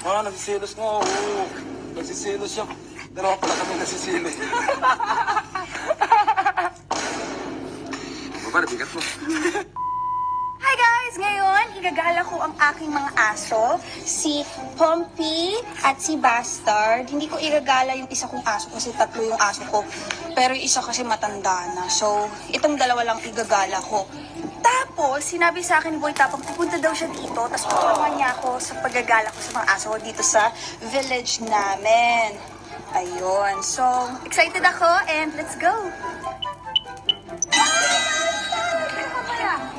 Nagsisilos nga. Oo. Nagsisilos siya. Dalawa pala kami nagsisilos. Baba, bigat mo. Hi guys! Ngayon, igagala ko ang aking mga aso, si Pompey at si Bastard. Hindi ko igagala yung isa kong aso kasi tatlo yung aso ko. Pero yung isa kasi matanda na. So, itong dalawa lang igagala ko. Tapos, sinabi sa akin ni Boy Tapang, pupunta daw siya dito. Tapos tutulungan niya ako sa paggagala ko sa mga aso ko dito sa village namin. Ayun. So, excited ako and let's go!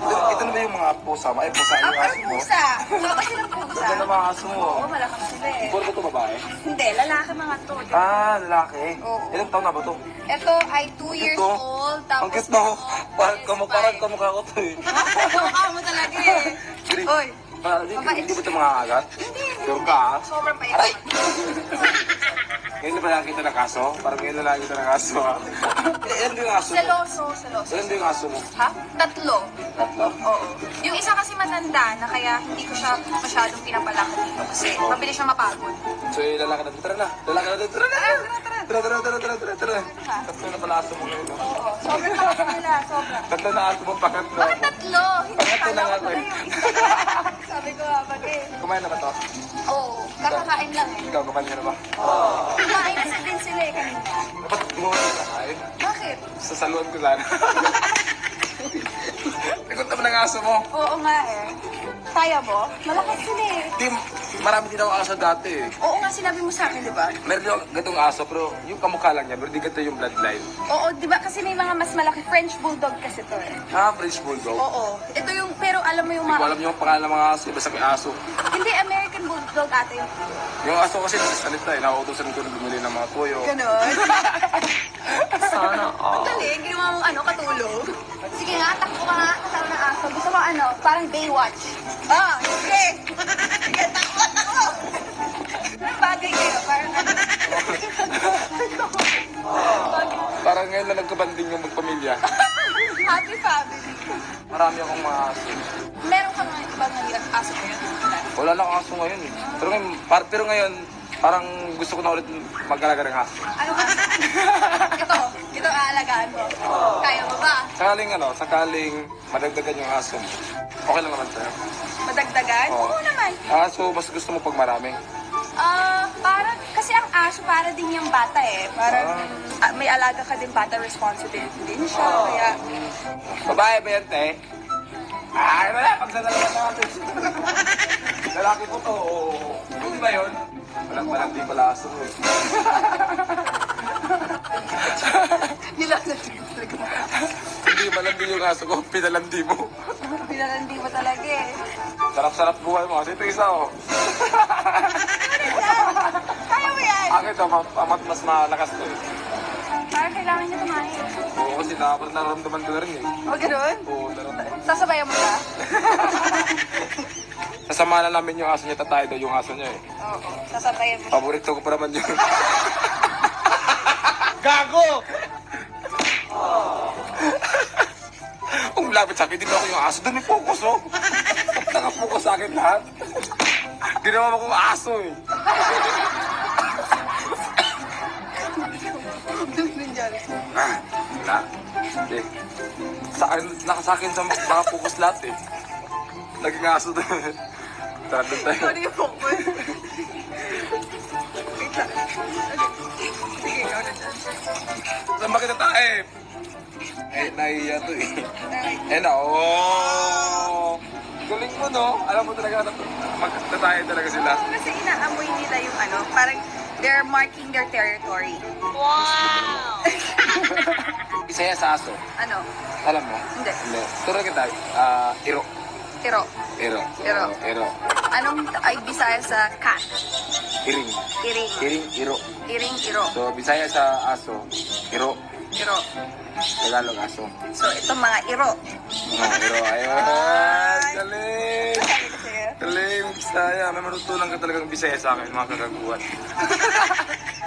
Ito na ba yung mga pusa? Ay, pusa yung aso mo? Pusa! Malakas silang pusa. Ganda ng mga aso mo. Oo, malakas sila eh. Puro ba ito babae? Hindi, lalaki mga to. Lalaki. Oo. Ilang taon na ba ito? Ito ay 2 years Ito? old. Tapos Ang cute mo. Parang kamukha ko ito eh. Kamukha mo talaga eh. Oy, Hindi ba ito mga agat? Yung ka? sobrang pait. Ngayon na ba nakakita ng aso? Parang ngayon na nakakita ng aso ha? Ilan yung aso mo? Seloso. Ilan yung aso mo? Ha? Tatlo. Tatlo? Oo. Yung isa kasi matanda na kaya hindi ko siya masyadong pinapalaki dito kasi mabilis siya mapagod. So lalaki na. Tara na. Lalaki na. Tara na. Tara. Tatlo na pala aso mo ngayon. No? Oo. Sobrang lakas nila. Sobrang. Tatlo na aso mo. Pangatlo. Bakit tatlo? Hindi Pangatlo na nga ko ko eh. yung isa. Sabi ko nga ba eh. Kumain na ba to? Oo. Kakakain lang eh. Ikaw, kumain ka na ba? Kumain na din sila eh kanina. Dapat mo na kain. Bakit? Sa saluan ko sana. Ikot naman ang aso mo. Oo nga eh. Kaya mo? Malakas sila eh. Di, marami din ako aso dati eh. Oo nga, sinabi mo sa akin, di ba? Meron din ako gatong aso pero yung kamukha lang niya pero di ganito yung bloodline. Oo, di ba? Kasi may mga mas malaki. French Bulldog kasi to eh. French Bulldog. Oo. Ito yung, pero alam mo yung Hindi ko mga... alam yung pangalan ng mga aso, basta may aso. Hindi, American Bulldog ate yung... Yung aso kasi nasasalita eh, nakautosan ko na bumili ng mga tuyo. Ganon. Sana. Ang galing, ginawa mong katulog. Sige nga, takbo ka nga, kasama ng aso. Gusto mo parang Baywatch. Sige. Sige, takbo. Bagay kayo, parang Parang ngayon na nagkabanding yung magpamilya. happy family. Marami akong mga aso. Meron ka mga ibang aso ngayon? Wala na akong aso ngayon eh. Pero ngayon, parang gusto ko na ulit mag-alaga ng aso. Ano ka? Ito aalagaan mo. Kaya mo ba? Sakaling madagdagan yung aso mo. Okay lang naman sa'yo. Madagdagan? Oo. Oo naman. So mas gusto mo pag marami. Parang, kasi ang aso para din yung bata eh. Parang may alaga ka din bata, responsibility din siya. Kaya, Babae ba yan, te? Ay, wala. Pagdadalaman natin. Lalaki ko to. Hindi ba yun? Walang di pala aso mo eh. nilalandi mo talaga. Hindi malandi yung aso ko. Pinalandi mo. Nilalandi mo talaga eh. Sarap-sarap buhay mo. Kasi ito isa oh. Kaya mo yan! Akin ito, mas malakas to eh. Parang kailangan niya tumahin. Oo, kasi nararamdaman ko na rin eh. O, gano'n? Oo, nararamdaman. Sasabayan mo ba? Kasama na namin yung aso niya, tatay daw yung aso niya eh. Oo, sasabayan mo. Paborito ko pa naman yun. Gago! Ang lapit sa akin, din ako yung aso. Doon may focus oh. Naka-focus sa akin lahat. Ginawa mo kong aso eh. Wala. Hindi. Nakasakin sa mga focus lahat eh. Naging aso doon. Tara doon tayo. Ano yung focus? Wait lang. Sige, ikaw na dyan. Saan ba kita tayo? Eh, nahiya to eh. Eh na, oh! Galing mo no? Alam mo talaga, magtatayo talaga sila. Kasi inaamoy nila yung parang they're marking their territory. Wow! Isa yan sa aso. Ano? Alam mo? Hindi. Hindi. Turo kita, iro. Iro. Iro. Iro. Iro. Anong ay Bisaya sa cat? Iring. Iring. Iring, iro. Iring, iro. So, Bisaya sa aso, iro. Iro. Tagalog, aso. So, itong mga iro. Mga iro. Ayun. Ay. Galing. Sabi ko sa'yo. Galing, Bisaya. May marutunan ka talagang Bisaya sa akin, mga kagaguhan.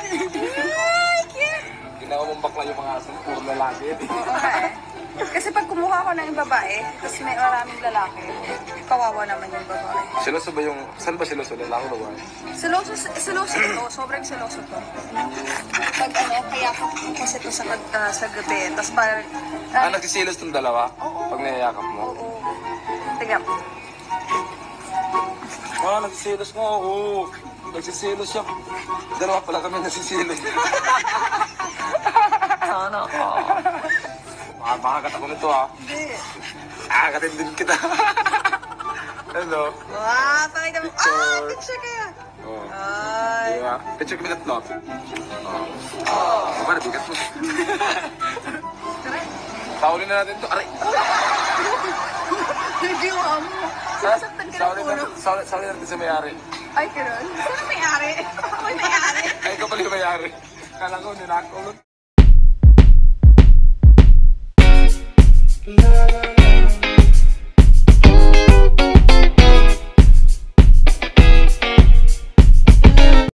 Ay, cute! Ginawa mong bakla yung mga aso, puro lalaki. Oo nga eh. Kasi pag kumuha ko ng yung babae, tapos may maraming lalaki, kawawa naman yung babae. Seloso ba yung... Saan ba seloso? Lalaki ba ba? Seloso to, sobrang seloso to. Pag kaya ko kasi to sa gabi, tapos parang... Nagsisilos tong dalawa? Oo. Pag niyayakap mo? Oo. Tignan. Nagsisilos mo, oo. Nagsisilos siya. Dalawa pala kami nagsisilos. Sana ka. Makakagat ako nito ha. Hindi. Kakatin din kita. Ano? Wow, pakita mo. Picture kaya. Oo. Ay. Diba? Picture kami tatlo. Oo. Para bigat mo. Paulin na natin to. Aray! Hindi mo amo. Sinasaktan ka ng ulo. Sauli natin sa may-ari. Ay, gano'n. Sino may-ari? Ako'y may-ari. Ay, ikaw pala yung may-ari. Kala ko, ninakaulot.